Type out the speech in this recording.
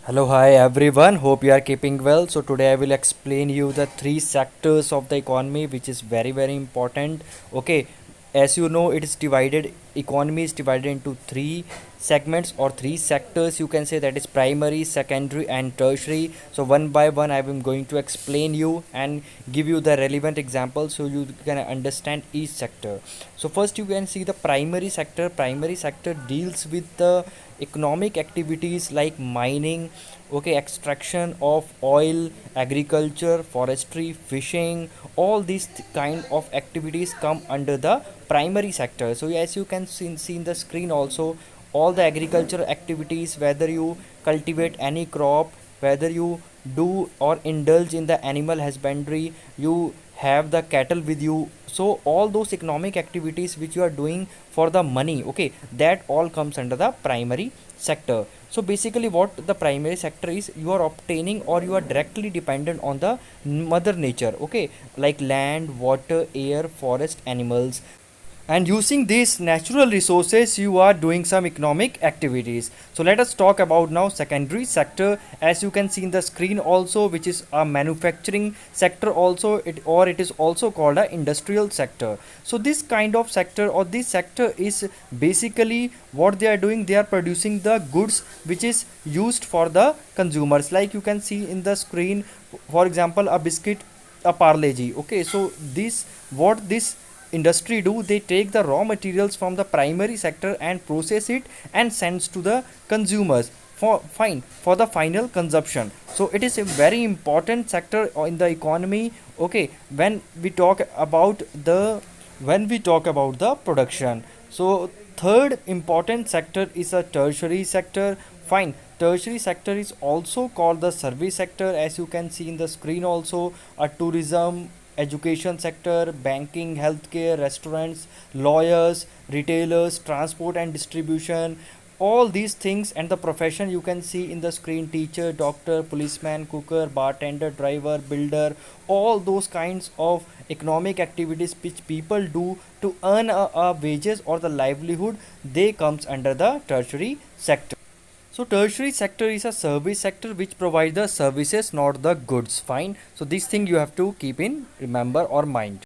Hello, hi everyone. Hope you are keeping well. So today I will explain you the three sectors of the economy, which is very important. Okay, as you know, it is divided. Economy is divided into three segments or three sectors. You can say that is primary, secondary, and tertiary. So one by one, I am going to explain you and give you the relevant examples so you can understand each sector. So first, you can see the primary sector. Primary sector deals with the economic activities like mining, okay, extraction of oil, agriculture, forestry, fishing. All these kind of activities come under the primary sector. So as you can see in the screen also, all the agricultural activities, whether you cultivate any crop, whether you do or indulge in the animal husbandry, you have the cattle with you, so all those economic activities which you are doing for the money, okay, that all comes under the primary sector. So basically what the primary sector is, you are obtaining or you are directly dependent on the mother nature, okay, like land, water, air, forest, animals, and using these natural resources you are doing some economic activities. So let us talk about now secondary sector. As you can see in the screen also, which is a manufacturing sector also, it is also called a industrial sector. So this kind of sector or this sector is basically what they are doing, they are producing the goods which is used for the consumers, like you can see in the screen, for example a biscuit, a parle ji, okay. So this, what this industry do, they take the raw materials from the primary sector and process it and sends to the consumers for fine for the final consumption. So it is a very important sector in the economy, okay, when we talk about the production. So third important sector is a tertiary sector. Fine, tertiary sector is also called the service sector, as you can see in the screen also, a tourism, education sector, banking, healthcare, restaurants, lawyers, retailers, transport and distribution, all these things. And the profession you can see in the screen, teacher, doctor, policeman, cooker, bartender, driver, builder, all those kinds of economic activities which people do to earn a wages or the livelihood, they comes under the tertiary sector. So tertiary sector is a service sector which provides the services, not the goods. Fine. So this thing you have to keep in remember or mind.